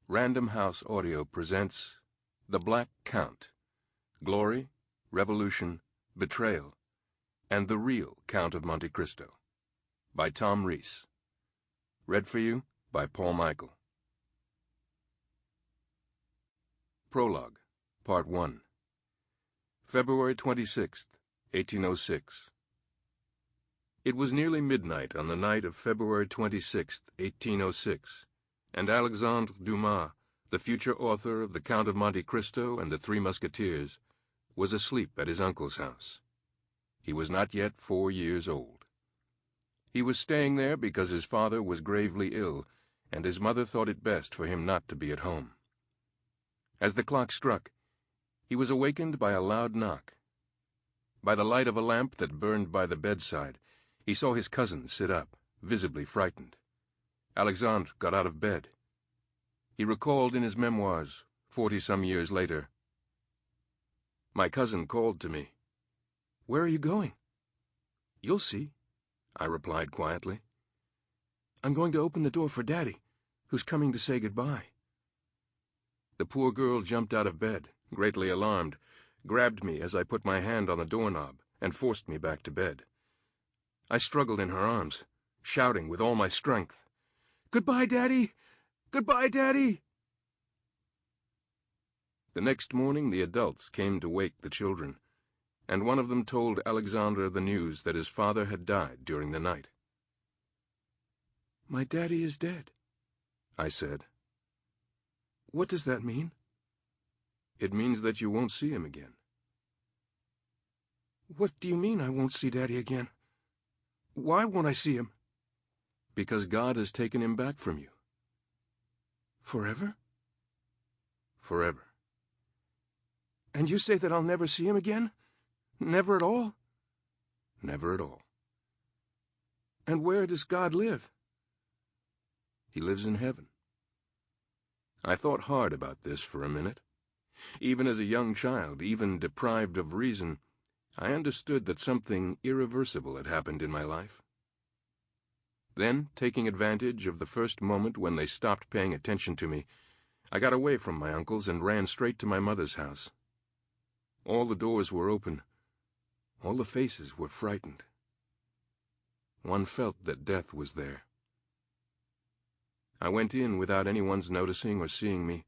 Random House Audio presents The Black Count, Glory, Revolution, Betrayal, and the Real Count of Monte Cristo, by Tom Reiss. Read for you by Paul Michael. Prologue, Part 1. February 26th, 1806. It was nearly midnight on the night of February 26th, 1806, and Alexandre Dumas, the future author of The Count of Monte Cristo and the Three Musketeers, was asleep at his uncle's house. He was not yet 4 years old. He was staying there because his father was gravely ill, and his mother thought it best for him not to be at home. As the clock struck, he was awakened by a loud knock. By the light of a lamp that burned by the bedside, he saw his cousin sit up, visibly frightened. Alexandre got out of bed. He recalled in his memoirs, 40-some years later, "My cousin called to me. 'Where are you going?' 'You'll see,' I replied quietly. 'I'm going to open the door for Daddy, who's coming to say goodbye.' The poor girl jumped out of bed, greatly alarmed, grabbed me as I put my hand on the doorknob, and forced me back to bed. I struggled in her arms, shouting with all my strength, 'Goodbye, Daddy! Goodbye, Daddy!' The next morning the adults came to wake the children, and one of them told Alexandre the news that his father had died during the night. 'My daddy is dead,' I said. 'What does that mean?' 'It means that you won't see him again.' 'What do you mean I won't see Daddy again? Why won't I see him?' 'Because God has taken him back from you.' 'Forever?' 'Forever.' 'And you say that I'll never see him again? Never at all?' 'Never at all.' 'And where does God live?' 'He lives in heaven.' I thought hard about this for a minute. Even as a young child, even deprived of reason, I understood that something irreversible had happened in my life. Then, taking advantage of the first moment when they stopped paying attention to me, I got away from my uncles and ran straight to my mother's house. All the doors were open. All the faces were frightened. One felt that death was there. I went in without anyone's noticing or seeing me.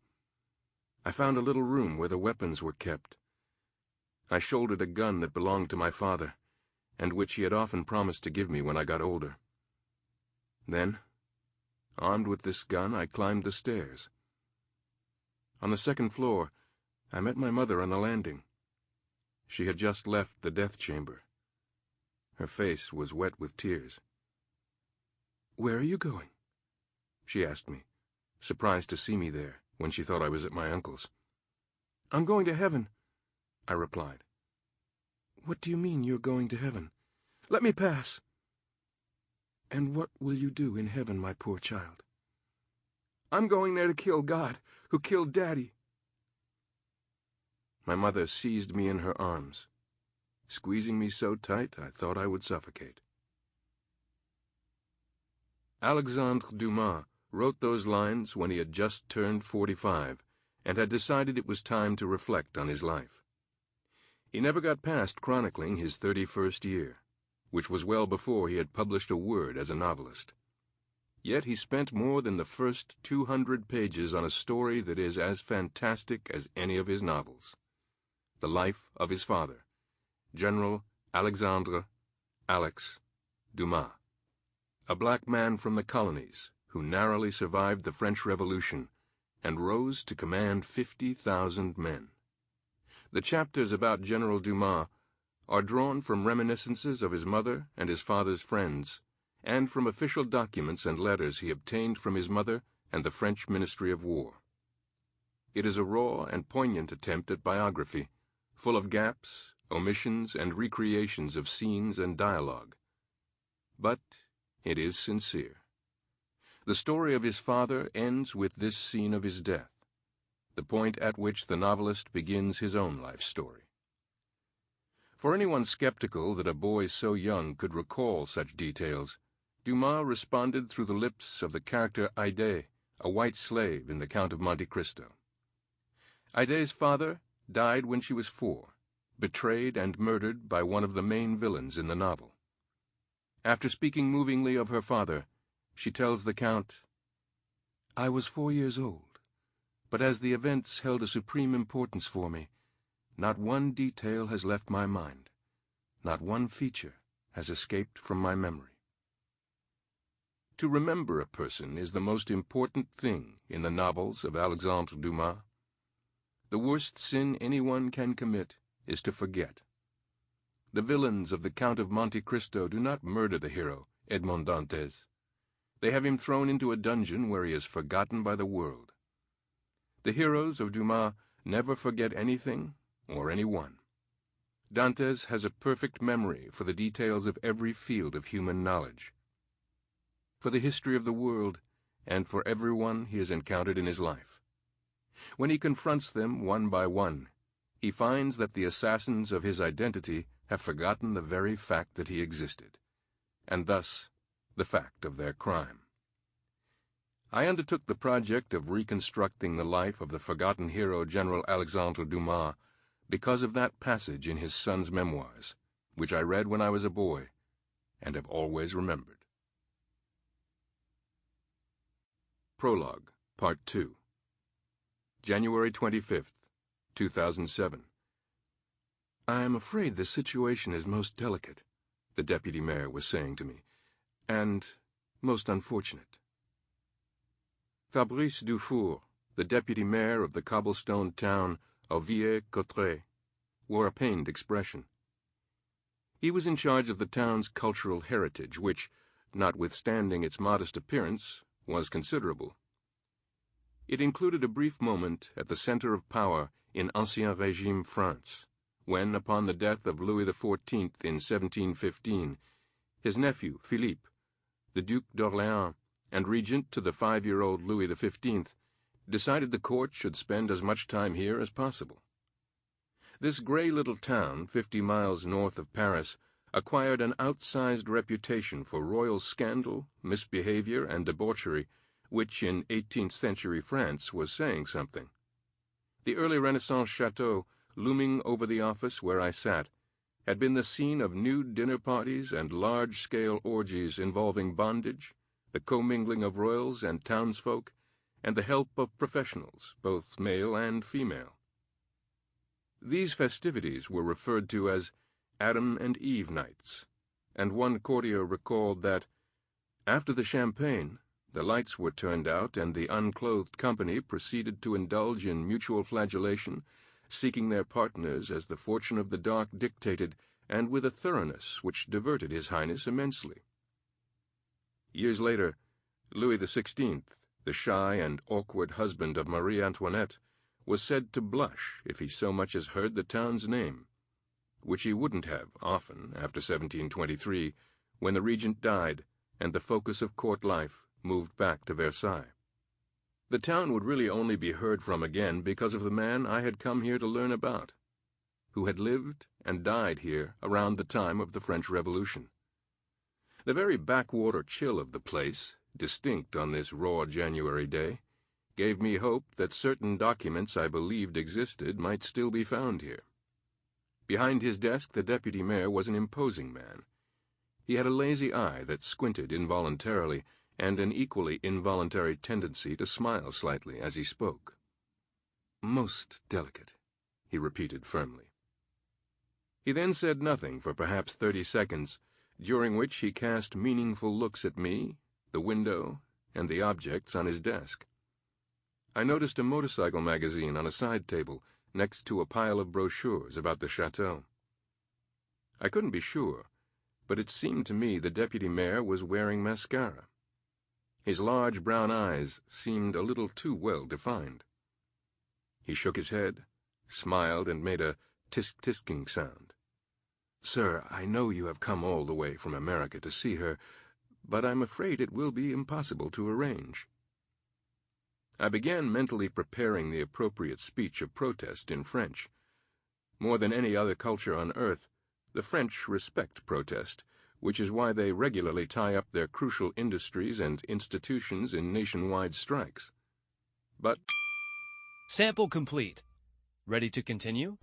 I found a little room where the weapons were kept. I shouldered a gun that belonged to my father, and which he had often promised to give me when I got older. Then, armed with this gun, I climbed the stairs. On the second floor, I met my mother on the landing. She had just left the death chamber. Her face was wet with tears. 'Where are you going?' she asked me, surprised to see me there when she thought I was at my uncle's. 'I'm going to heaven,' I replied. 'What do you mean you're going to heaven? Let me pass.' 'And what will you do in heaven, my poor child?' 'I'm going there to kill God, who killed Daddy.' My mother seized me in her arms, squeezing me so tight I thought I would suffocate. Alexandre Dumas wrote those lines when he had just turned 45 and had decided it was time to reflect on his life. He never got past chronicling his 31st year, which was well before he had published a word as a novelist. Yet he spent more than the first 200 pages on a story that is as fantastic as any of his novels. The life of his father, General Alexandre Alex Dumas, a black man from the colonies who narrowly survived the French Revolution and rose to command 50,000 men. The chapters about General Dumas are drawn from reminiscences of his mother and his father's friends, and from official documents and letters he obtained from his mother and the French Ministry of War. It is a raw and poignant attempt at biography, full of gaps, omissions, and recreations of scenes and dialogue. But it is sincere. The story of his father ends with this scene of his death, the point at which the novelist begins his own life story. For anyone skeptical that a boy so young could recall such details, Dumas responded through the lips of the character Haiti, a white slave in the Count of Monte Cristo. Aide's father died when she was 4, betrayed and murdered by one of the main villains in the novel. After speaking movingly of her father, she tells the Count, "I was 4 years old, but as the events held a supreme importance for me, not one detail has left my mind, not one feature has escaped from my memory." To remember a person is the most important thing in the novels of Alexandre Dumas. The worst sin anyone can commit is to forget. The villains of the Count of Monte Cristo do not murder the hero, Edmond Dantes. They have him thrown into a dungeon where he is forgotten by the world. The heroes of Dumas never forget anything or anyone. Dantes has a perfect memory for the details of every field of human knowledge, for the history of the world, and for everyone he has encountered in his life. When he confronts them one by one, he finds that the assassins of his identity have forgotten the very fact that he existed, and thus the fact of their crime. I undertook the project of reconstructing the life of the forgotten hero General Alexandre Dumas because of that passage in his son's memoirs, which I read when I was a boy, and have always remembered. Prologue, Part 2. January 25th, 2007. "I am afraid the situation is most delicate," the deputy mayor was saying to me, "and most unfortunate." Fabrice Dufour, the deputy mayor of the cobblestone town of Villers-Cotterêts, wore a pained expression. He was in charge of the town's cultural heritage, which, notwithstanding its modest appearance, was considerable. It included a brief moment at the center of power in Ancien Régime France, when, upon the death of Louis XIV in 1715, his nephew, Philippe, the Duc d'Orléans, and regent to the 5-year-old Louis XV, decided the court should spend as much time here as possible. This gray little town, 50 miles north of Paris, acquired an outsized reputation for royal scandal, misbehavior, and debauchery, which in 18th century France was saying something. The early Renaissance chateau, looming over the office where I sat, had been the scene of nude dinner parties and large-scale orgies involving bondage, the commingling of royals and townsfolk, and the help of professionals, both male and female. These festivities were referred to as Adam and Eve nights, and one courtier recalled that, after the champagne, the lights were turned out and the unclothed company proceeded to indulge in mutual flagellation, seeking their partners as the fortune of the dark dictated, and with a thoroughness which diverted His Highness immensely. Years later, Louis XVI, the shy and awkward husband of Marie Antoinette, was said to blush if he so much as heard the town's name, which he wouldn't have often after 1723, when the regent died and the focus of court life moved back to Versailles. The town would really only be heard from again because of the man I had come here to learn about, who had lived and died here around the time of the French Revolution. The very backwater chill of the place, distinct on this raw January day, gave me hope that certain documents I believed existed might still be found here. Behind his desk the deputy mayor was an imposing man. He had a lazy eye that squinted involuntarily, and an equally involuntary tendency to smile slightly as he spoke. "Most delicate," he repeated firmly. He then said nothing for perhaps 30 seconds, during which he cast meaningful looks at me, the window, and the objects on his desk. I noticed a motorcycle magazine on a side table next to a pile of brochures about the chateau. I couldn't be sure, but it seemed to me the deputy mayor was wearing mascara. His large brown eyes seemed a little too well defined. He shook his head, smiled, and made a tisk-tisking sound. "Sir, I know you have come all the way from America to see her, but I'm afraid it will be impossible to arrange." I began mentally preparing the appropriate speech of protest in French. More than any other culture on earth, the French respect protest, which is why they regularly tie up their crucial industries and institutions in nationwide strikes. But Sample complete. Ready to continue?